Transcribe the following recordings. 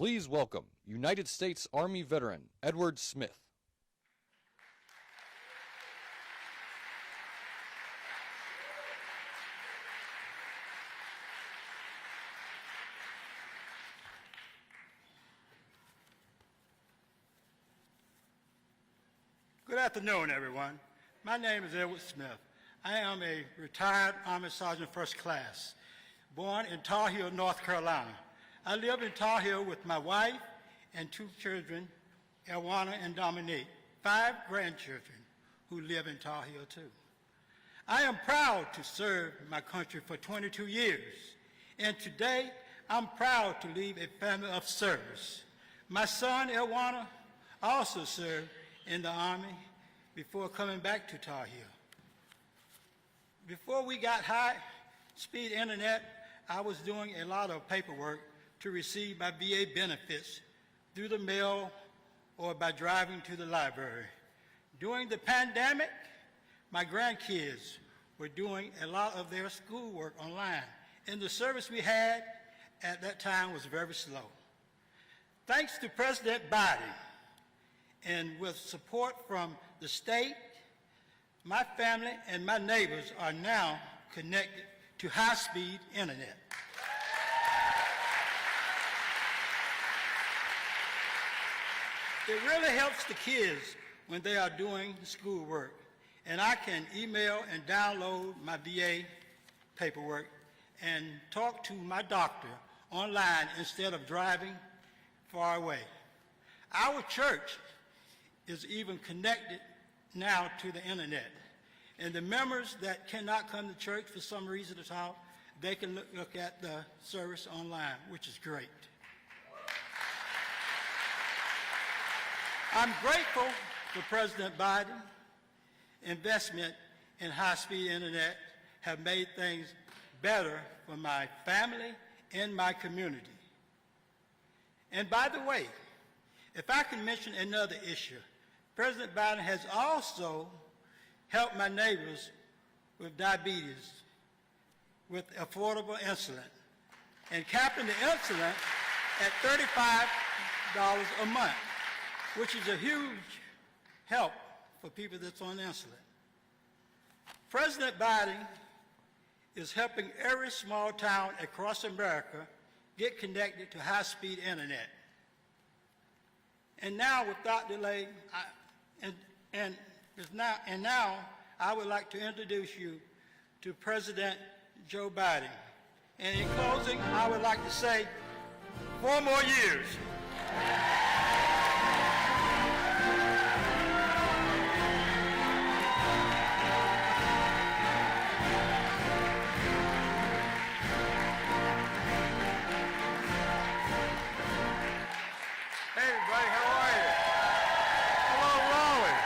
Please welcome United States Army veteran Edward Smith. Good afternoon, everyone. My name is Edward Smith. I am a retired Army Sergeant First Class, born in Tar Heel, North Carolina. I live in Tar Heel with my wife and 2 children, Elwana and Dominique, 5 grandchildren who live in Tar Heel too. I am proud to serve my country for 22 years, and today I'm proud to leave a family of service. My son, Elwana, also served in the Army before coming back to Tar Heel. Before we got high-speed internet, I was doing a lot of paperwork to receive my VA benefits through the mail or by driving to the library. During the pandemic, my grandkids were doing a lot of their schoolwork online, and the service we had at that time was very slow. Thanks to President Biden, and with support from the state, my family and my neighbors are now connected to high-speed internet. It really helps the kids when they are doing schoolwork, and I can email and download my VA paperwork and talk to my doctor online instead of driving far away. Our church is even connected now to the internet, and the members that cannot come to church for some reason at all, they can look at the service online, which is great. I'm grateful for President Biden's investment in high-speed internet have made things better for my family and my community. And by the way, if I can mention another issue, President Biden has also helped my neighbors with diabetes with affordable insulin and capping the insulin at $35 a month, which is a huge help for people that's on insulin. President Biden is helping every small town across America get connected to high-speed internet. And now, without delay, now I would like to introduce you to President Joe Biden. And in closing, I would like to say 4 more years. Hey everybody, how are you? Hello, Raleigh.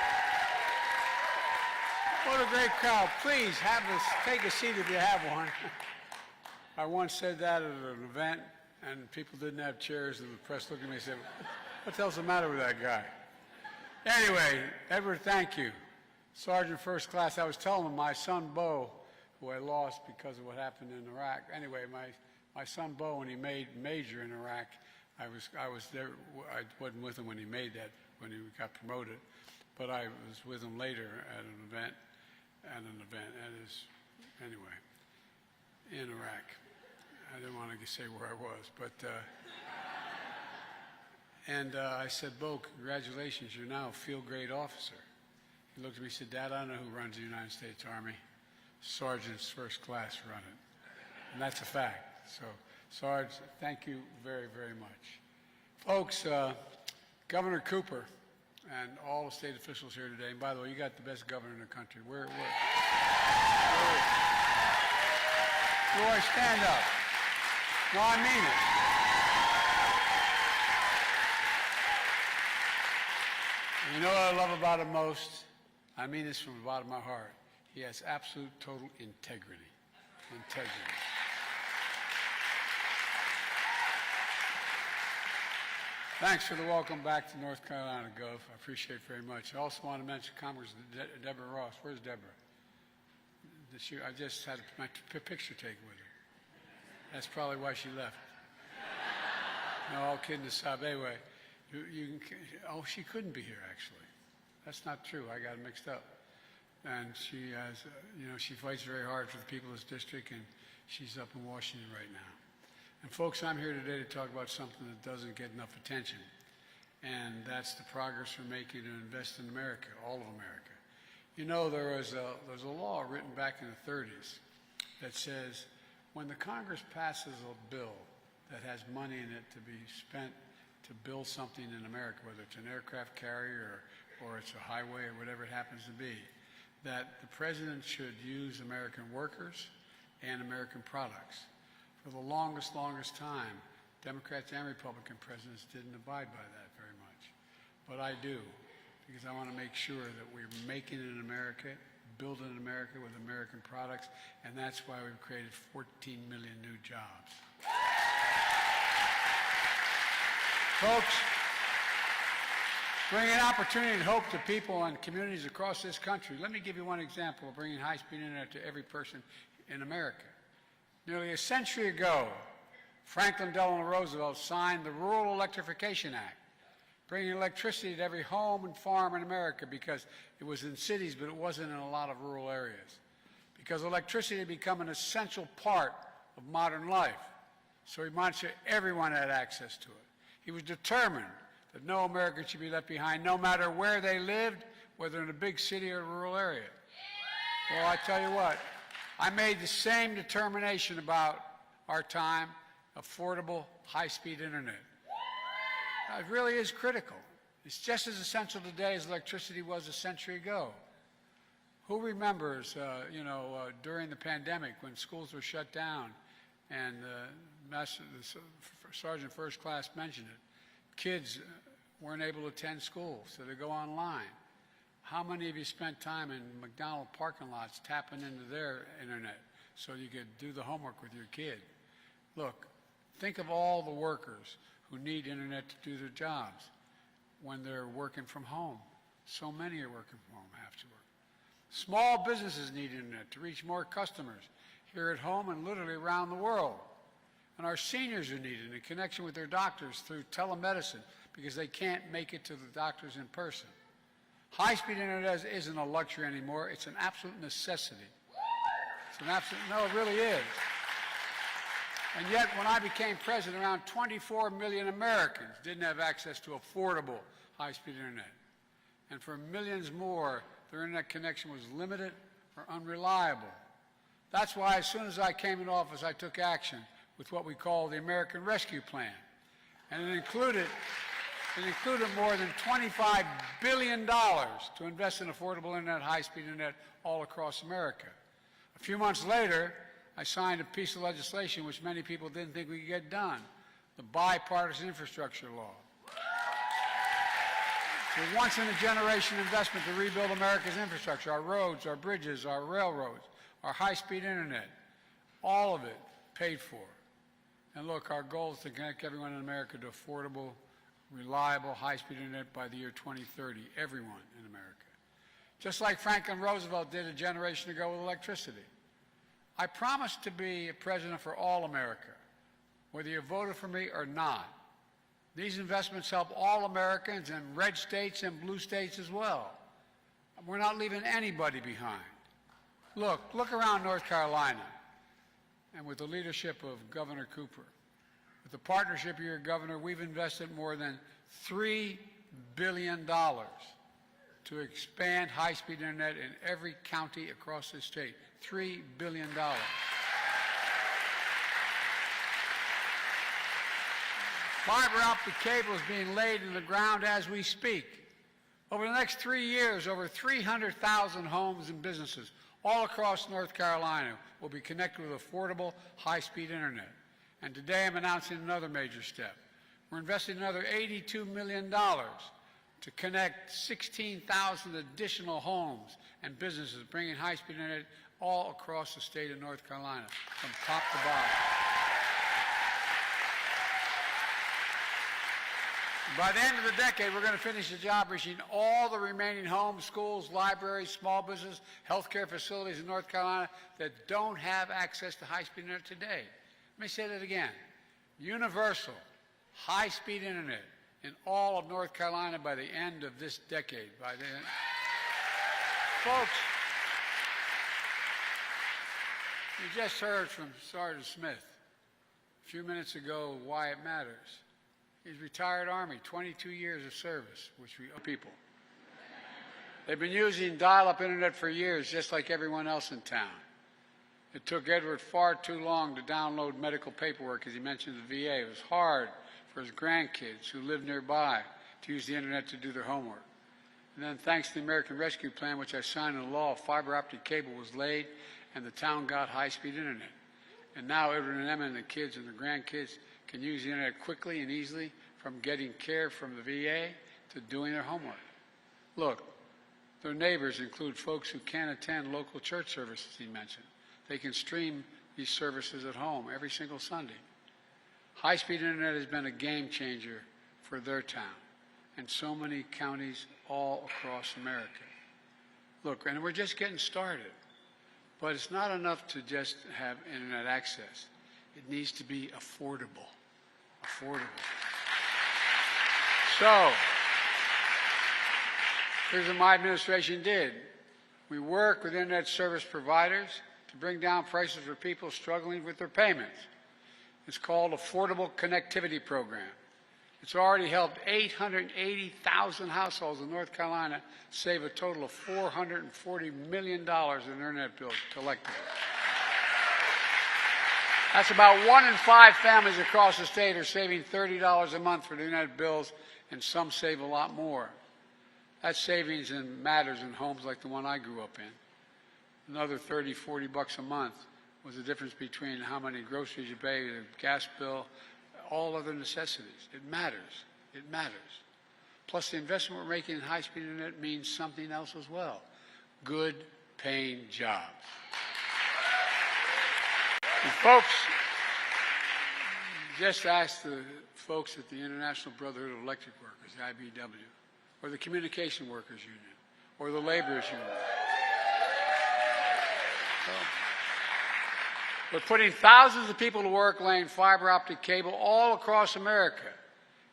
What a great crowd. Please take a seat if you have one. I once said that at an event, and people didn't have chairs, and the press looked at me and said, what the hell's the matter with that guy? Anyway, Edward, thank you. Sergeant First Class, I was telling him my son, Bo, who I lost because of what happened in Iraq. Anyway, my son, Bo, when he made Major in Iraq, I was there. I wasn't with him when he made that, when he got promoted, but I was with him later at an event, anyway, in Iraq. I didn't want to say where I was, but, I said, Bo, congratulations, you're now a field-grade officer. He looked at me and said, Dad, I don't know who runs the United States Army. Sergeants First Class run it, and that's a fact. So, Sarge, thank you very, very much. Folks, Governor Cooper and all the state officials here today, and by the way, you got the best governor in the country. Roy, stand up. No, I mean it. You know what I love about him most? I mean this from the bottom of my heart. He has absolute, total integrity. Thanks for the welcome back to North Carolina, Gov. I appreciate it very much. I also want to mention Congressman Deborah Ross. Where's Deborah? I just had my picture taken with her. That's probably why she left. No, all kidding aside. Anyway, oh, she couldn't be here, actually. That's not true. I got it mixed up. And she has, she fights very hard for the people of this district, and she's up in Washington right now. And folks, I'm here today to talk about something that doesn't get enough attention, and that's the progress we're making to invest in America, all of America. You know, there's a law written back in the 30s that says when the Congress passes a bill that has money in it to be spent to build something in America, whether it's an aircraft carrier or it's a highway or whatever it happens to be, that the president should use American workers and American products. For the longest time, Democrats and Republican presidents didn't abide by that very much. But I do, because I want to make sure that we're making it in America, building in America with American products, and that's why we've created 14 million new jobs. Folks, bringing opportunity and hope to people and communities across this country. Let me give you one example of bringing high-speed internet to every person in America. Nearly a century ago, Franklin Delano Roosevelt signed the Rural Electrification Act, bringing electricity to every home and farm in America because it was in cities, but it wasn't in a lot of rural areas. Because electricity had become an essential part of modern life, so he wanted sure everyone had access to it. He was determined that no American should be left behind, no matter where they lived, whether in a big city or a rural area. Well, I tell you what, I made the same determination about our time, affordable, high-speed internet. It really is critical. It's just as essential today as electricity was a century ago. Who remembers, during the pandemic when schools were shut down and the Sergeant First Class mentioned it, kids weren't able to attend school, so they go online. How many of you spent time in McDonald's parking lots tapping into their internet so you could do the homework with your kid? Look, think of all the workers who need internet to do their jobs when they're working from home. So many are working from home, have to work. Small businesses need internet to reach more customers here at home and literally around the world. And our seniors are needed in connection with their doctors through telemedicine because they can't make it to the doctors in person. High-speed internet isn't a luxury anymore. It's an absolute necessity. No, it really is. And yet, when I became president, around 24 million Americans didn't have access to affordable high-speed internet. And for millions more, their internet connection was limited or unreliable. That's why, as soon as I came into office, I took action with what we call the American Rescue Plan. And it included more than $25 billion to invest in affordable internet, high-speed internet all across America. A few months later, I signed a piece of legislation which many people didn't think we could get done, the Bipartisan Infrastructure Law. It's a once-in-a-generation investment to rebuild America's infrastructure, our roads, our bridges, our railroads, our high-speed internet, all of it paid for. And look, our goal is to connect everyone in America to affordable, reliable, high-speed internet by the year 2030, everyone in America. Just like Franklin Roosevelt did a generation ago with electricity. I promise to be a president for all America, whether you voted for me or not. These investments help all Americans in red states and blue states as well. We're not leaving anybody behind. Look around North Carolina, and with the leadership of Governor Cooper, with the partnership of your governor, we've invested more than $3 billion to expand high-speed internet in every county across the state. $3 billion. Fiber optic cable is being laid in the ground as we speak. Over the next 3 years, over 300,000 homes and businesses all across North Carolina will be connected with affordable, high-speed internet. And today I'm announcing another major step. We're investing another $82 million to connect 16,000 additional homes and businesses, bringing high-speed internet all across the state of North Carolina, from top to bottom. By the end of the decade, we're going to finish the job reaching all the remaining homes, schools, libraries, small business, healthcare facilities in North Carolina that don't have access to high-speed internet today. Let me say that again. Universal, high-speed internet in all of North Carolina by the end of this decade. Folks, you just heard from Sergeant Smith a few minutes ago why it matters. He's retired Army, 22 years of service, which we owe people. They've been using dial-up internet for years, just like everyone else in town. It took Edward far too long to download medical paperwork, as he mentioned the VA. It was hard for his grandkids who lived nearby to use the internet to do their homework. And then thanks to the American Rescue Plan, which I signed into law, fiber optic cable was laid and the town got high-speed internet. And now Edward and Emma and the kids and the grandkids can use the internet quickly and easily, from getting care from the VA to doing their homework. Look, their neighbors include folks who can't attend local church services, he mentioned. They can stream these services at home every single Sunday. High-speed internet has been a game changer for their town and so many counties all across America. Look, and we're just getting started, but it's not enough to just have internet access. It needs to be affordable. So, here's what my administration did. We work with internet service providers to bring down prices for people struggling with their payments. It's called Affordable Connectivity Program. It's already helped 880,000 households in North Carolina save a total of $440 million in internet bills collectively. That's about 1 in 5 families across the state are saving $30 a month for the internet bills, and some save a lot more. That savings matters in homes like the one I grew up in. Another $30, $40 a month was the difference between how many groceries you pay, the gas bill, all other necessities. It matters. It matters. Plus, the investment we're making in high-speed internet means something else as well. Good paying jobs. And folks, just ask the folks at the International Brotherhood of Electric Workers, the IBEW, or the Communication Workers Union, or the Laborers Union. We're putting thousands of people to work laying fiber optic cable all across America.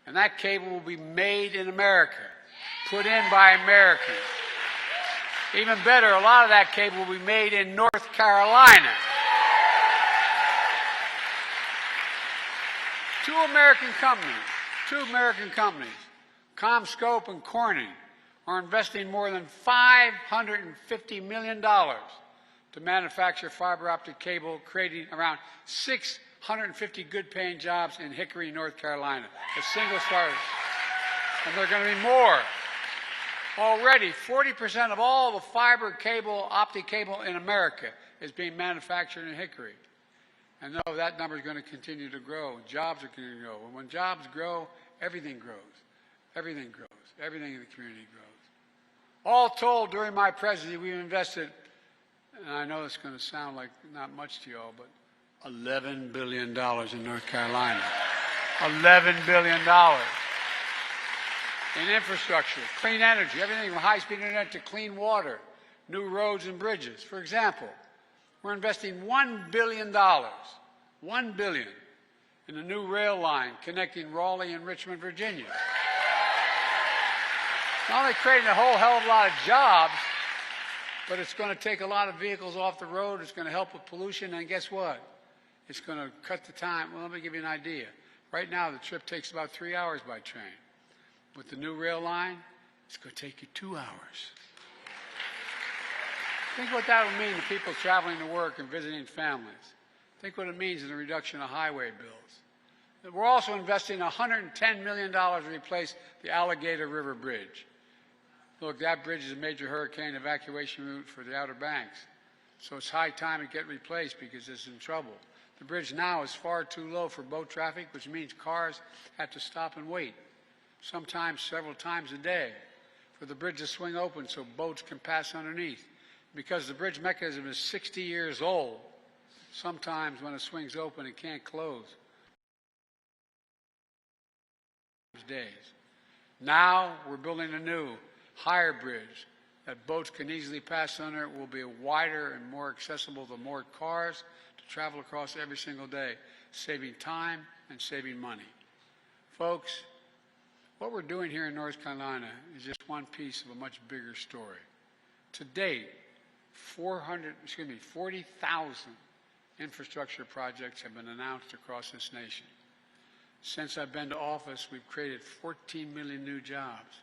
And that cable will be made in America, put in by Americans. Even better, a lot of that cable will be made in North Carolina. Two American companies, CommScope and Corning, are investing more than $550 million to manufacture fiber optic cable, creating around 650 good-paying jobs in Hickory, North Carolina. A single starter. And there are going to be more. Already, 40% of all the fiber cable, optic cable in America is being manufactured in Hickory. And no, that number is going to continue to grow. Jobs are going to grow. And when jobs grow, everything grows. Everything grows. Everything in the community grows. All told, during my presidency, we've invested, and I know it's going to sound like not much to you all, but $11 billion in North Carolina. $11 billion in infrastructure, clean energy, everything from high-speed internet to clean water, new roads and bridges. For example, we're investing $1 billion, $1 billion, in a new rail line connecting Raleigh and Richmond, Virginia. Not only creating a whole hell of a lot of jobs, but it's going to take a lot of vehicles off the road. It's going to help with pollution, and guess what? It's going to cut the time. Well, let me give you an idea. Right now, the trip takes about 3 hours by train. With the new rail line, it's going to take you 2 hours. Think what that will mean to people traveling to work and visiting families. Think what it means in the reduction of highway bills. We're also investing $110 million to replace the Alligator River Bridge. Look, that bridge is a major hurricane evacuation route for the Outer Banks. So it's high time it get replaced because it's in trouble. The bridge now is far too low for boat traffic, which means cars have to stop and wait, sometimes several times a day, for the bridge to swing open so boats can pass underneath. Because the bridge mechanism is 60 years old, sometimes when it swings open, it can't close. Days. Now we're building a new, higher bridge that boats can easily pass under. It will be wider and more accessible to more cars to travel across every single day, saving time and saving money. Folks, what we're doing here in North Carolina is just one piece of a much bigger story. To date, 40,000 infrastructure projects have been announced across this nation. Since I've been to office, we've created 14 million new jobs.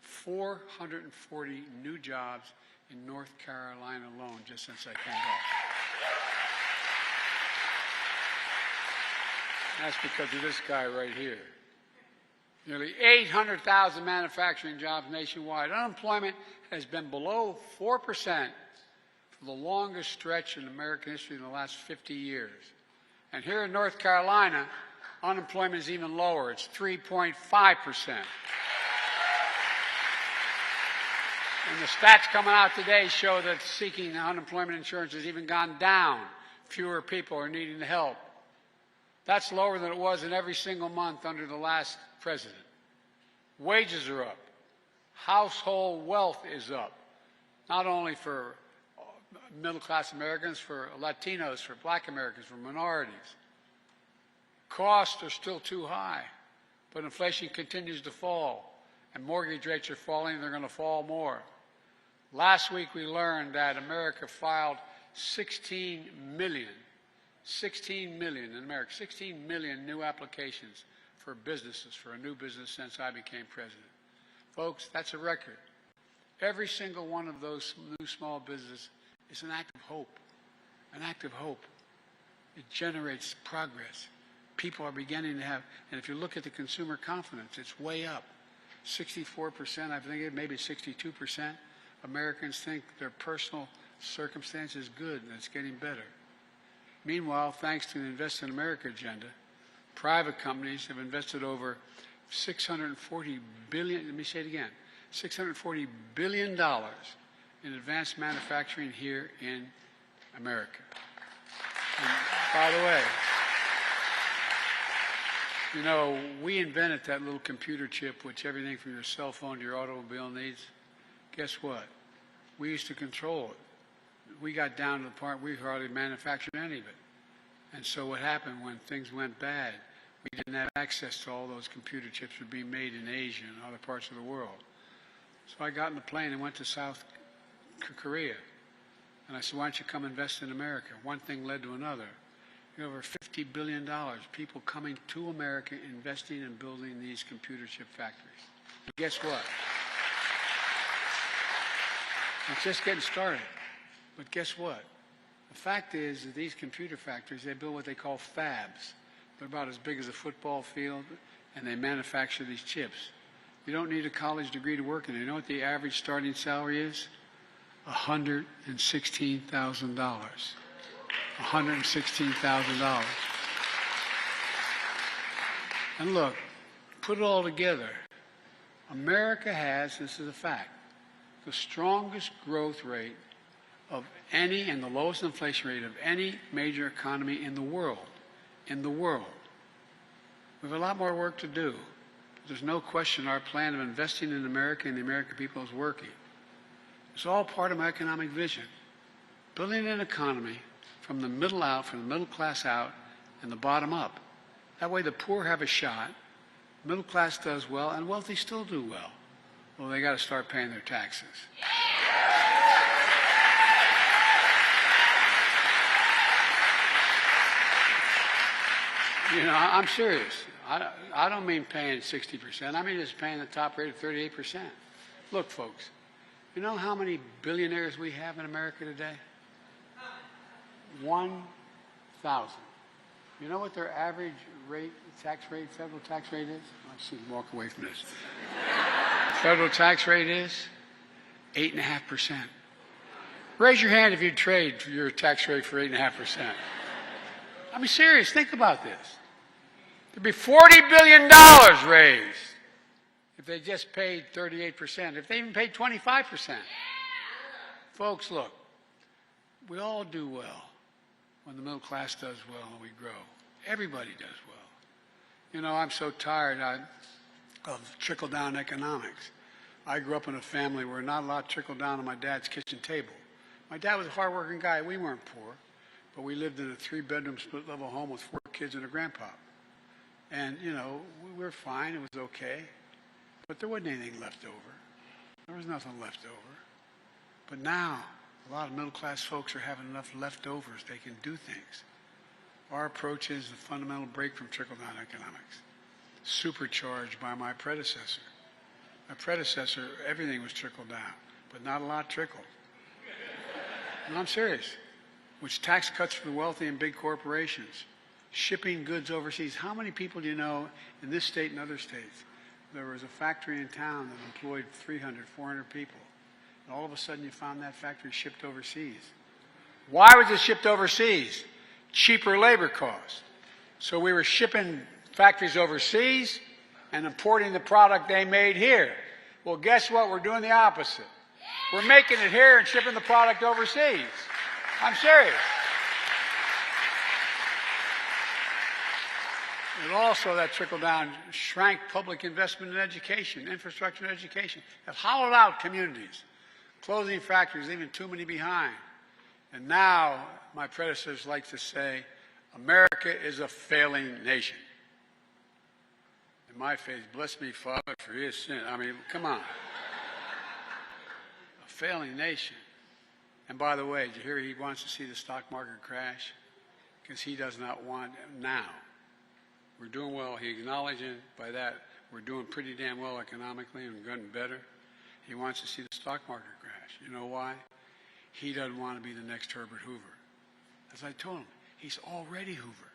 440 new jobs in North Carolina alone just since I came back. That's because of this guy right here. Nearly 800,000 manufacturing jobs nationwide. Unemployment has been below 4% for the longest stretch in American history in the last 50 years. And here in North Carolina, unemployment is even lower. It's 3.5%. And the stats coming out today show that seeking unemployment insurance has even gone down. Fewer people are needing the help. That's lower than it was in every single month under the last president. Wages are up. Household wealth is up, not only for middle-class Americans, for Latinos, for black Americans, for minorities. Costs are still too high, but inflation continues to fall, and mortgage rates are falling, and they're going to fall more. Last week we learned that America filed 16 million in America, 16 million new applications for businesses, for a new business since I became president. Folks, that's a record. Every single one of those new small businesses is an act of hope, an act of hope. It generates progress. People are beginning to have, and if you look at the consumer confidence, it's way up. 64%, I think maybe 62%, Americans think their personal circumstance is good and it's getting better. Meanwhile, thanks to the Invest in America agenda, private companies have invested over $640 billion, let me say it again, $640 billion in advanced manufacturing here in America. And by the way, you know, we invented that little computer chip which everything from your cell phone to your automobile needs. Guess what? We used to control it. We got down to the part we hardly manufactured any of it. And so what happened when things went bad, we didn't have access to all those computer chips that were being made in Asia and other parts of the world. So I got in the plane and went to South Korea. And I said, why don't you come invest in America? One thing led to another. Over $50 billion, people coming to America, investing and building these computer chip factories. And guess what? It's just getting started. But guess what? The fact is that these computer factories, they build what they call fabs. They're about as big as a football field, and they manufacture these chips. You don't need a college degree to work in it. You know what the average starting salary is? $116,000. $116,000. And look, put it all together. America has, this is a fact, the strongest growth rate of any and the lowest inflation rate of any major economy in the world. In the world. We have a lot more work to do. There's no question our plan of investing in America and the American people is working. It's all part of my economic vision. Building an economy from the middle out, from the middle class out, and the bottom up. That way the poor have a shot, middle class does well, and wealthy still do well. Well, they got to start paying their taxes. You know, I'm serious. I don't mean paying 60%. I mean just paying the top rate of 38%. Look, folks, you know how many billionaires we have in America today? 1,000. You know what their average rate, federal tax rate is? I should walk away from this. Federal tax rate is 8.5%. Raise your hand if you'd trade your tax rate for 8.5%. I mean, serious, think about this. There'd be $40 billion raised if they just paid 38%, if they even paid 25%. Folks, look, we all do well when the middle class does well and we grow. Everybody does well. You know, I'm so tired of trickle-down economics. I grew up in a family where not a lot trickled down on my dad's kitchen table. My dad was a hard-working guy. We weren't poor, but we lived in a 3-bedroom split-level home with 4 kids and a grandpa. And, you know, we were fine. It was okay. But there wasn't anything left over. There was nothing left over. But now, a lot of middle-class folks are having enough leftovers. They can do things. Our approach is a fundamental break from trickle-down economics, supercharged by my predecessor. My predecessor, everything was trickled down, but not a lot trickled. No, I'm serious. Which tax cuts for the wealthy and big corporations, shipping goods overseas. How many people do you know in this state and other states? There was a factory in town that employed 300, 400 people. And all of a sudden you found that factory shipped overseas. Why was it shipped overseas? Cheaper labor costs. So we were shipping factories overseas and importing the product they made here. Well, guess what? We're doing the opposite. We're making it here and shipping the product overseas. I'm serious. And also that trickle-down shrank public investment in education, infrastructure and education. That hollowed out communities, closing factories, leaving too many behind. And now, my predecessors like to say, America is a failing nation. In my face, bless me, Father, for his sin. I mean, come on. A failing nation. And by the way, did you hear he wants to see the stock market crash? Because he does not want it now. We're doing well. He acknowledging by that we're doing pretty damn well economically and getting better. He wants to see the stock market crash. You know why? He doesn't want to be the next Herbert Hoover. As I told him, he's already Hoover.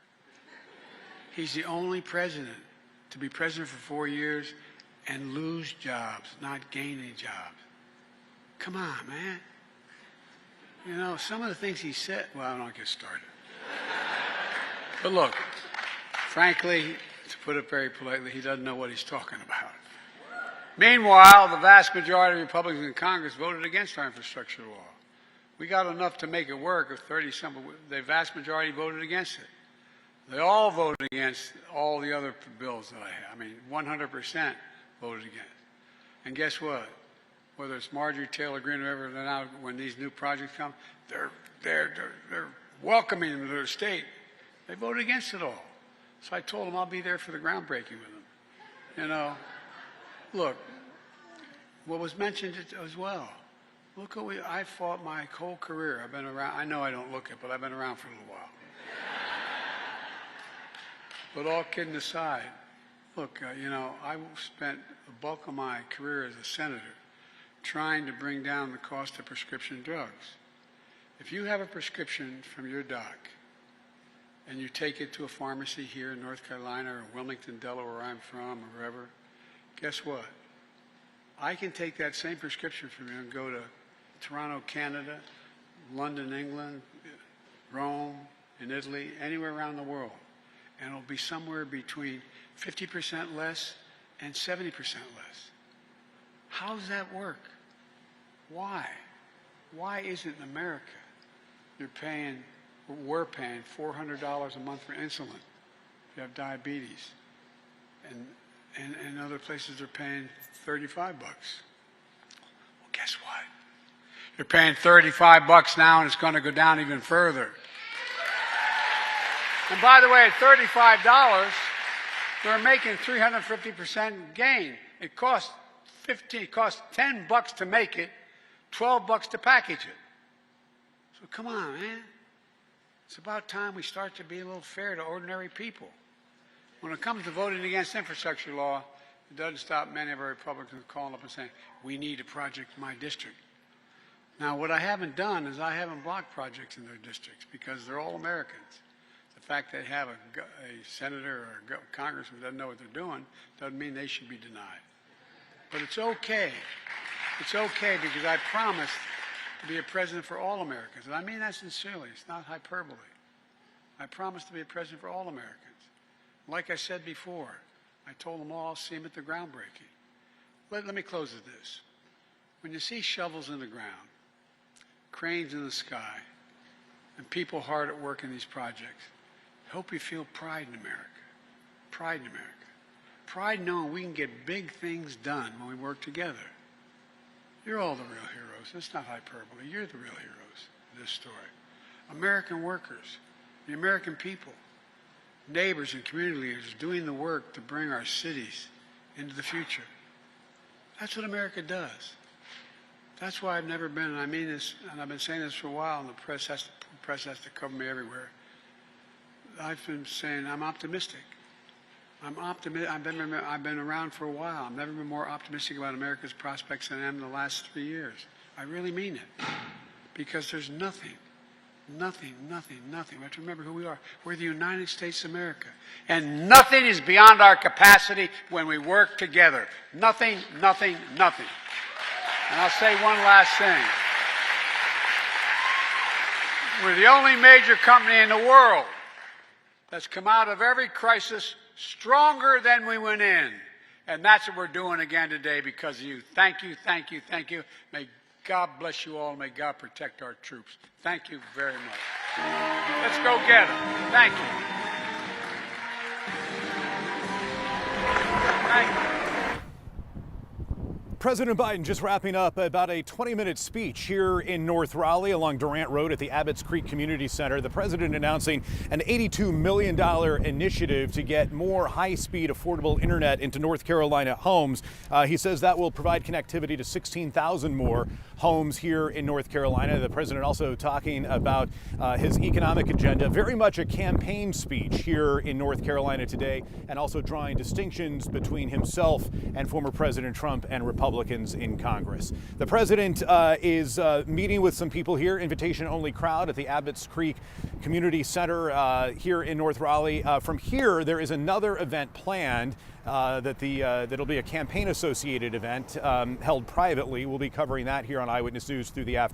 He's the only president to be president for 4 years and lose jobs, not gain any jobs. Come on, man. You know, some of the things he said, well, I don't get started. But look, frankly, to put it very politely, he doesn't know what he's talking about. Meanwhile, the vast majority of Republicans in Congress voted against our infrastructure law. We got enough to make it work of 30-some, but the vast majority voted against it. They all voted against all the other bills that I have. I mean, 100% voted against. And guess what? Whether it's Marjorie Taylor Greene or whoever, they're now, when these new projects come, they're welcoming them to their state. They voted against it all. So I told them I'll be there for the groundbreaking with them. You know, look, what was mentioned as well. Look what I fought my whole career. I've been around. I know I don't look it, but I've been around for a little while. But all kidding aside, look, you know, I spent the bulk of my career as a senator trying to bring down the cost of prescription drugs. If you have a prescription from your doc and you take it to a pharmacy here in North Carolina or Wilmington, Delaware, where I'm from, or wherever, guess what? I can take that same prescription from you and go to Toronto, Canada, London, England, Rome, in Italy, anywhere around the world. And it'll be somewhere between 50% less and 70% less. How does that work? Why? Why isn't in America we're paying $400 a month for insulin if you have diabetes. And other places are paying $35. Well, guess what? You're paying $35 now, and it's going to go down even further. And by the way, at $35, they're making 350% gain. It costs $10 to make it, $12 to package it. So come on, man. It's about time we start to be a little fair to ordinary people. When it comes to voting against infrastructure law, it doesn't stop many of our Republicans calling up and saying, we need a project in my district. Now, what I haven't done is I haven't blocked projects in their districts because they're all Americans. The fact they have a senator or a congressman who doesn't know what they're doing doesn't mean they should be denied. But it's okay. It's okay because I promised to be a president for all Americans. And I mean that sincerely. It's not hyperbole. I promised to be a president for all Americans. Like I said before, I told them all I'll see them at the groundbreaking. Let me close with this. When you see shovels in the ground, cranes in the sky, and people hard at work in these projects, I hope you feel pride in America. Pride in America. Pride knowing we can get big things done when we work together. You're all the real heroes. It's not hyperbole. You're the real heroes in this story. American workers, the American people. neighbors and community leaders doing the work to bring our cities into the future. That's what America does. That's why I've never been, and I mean this, and I've been saying this for a while, and the press has to cover me everywhere. I've been saying I'm optimistic. I've been around for a while. I've never been more optimistic about America's prospects than I am in the last 3 years. I really mean it. Because there's nothing. We have to remember who we are. We're the United States of America. And nothing is beyond our capacity when we work together. Nothing. And I'll say one last thing. We're the only major company in the world that's come out of every crisis stronger than we went in. And that's what we're doing again today because of you. Thank you. May God bless you all. May God protect our troops. Thank you very much. Let's go get them. Thank you. Thank you. President Biden just wrapping up about a 20-minute speech here in North Raleigh along Durant Road at the Abbotts Creek Community Center. The president announcing an $82 million initiative to get more high-speed, affordable internet into North Carolina homes. He says that will provide connectivity to 16,000 more homes here in North Carolina. The president also talking about his economic agenda, very much a campaign speech here in North Carolina today, and also drawing distinctions between himself and former President Trump and Republicans in Congress. The president is meeting with some people here, invitation-only crowd at the Abbotts Creek Community Center here in North Raleigh. From here, there is another event planned that'll be a campaign-associated event held privately. We'll be covering that here on Eyewitness News through the afternoon.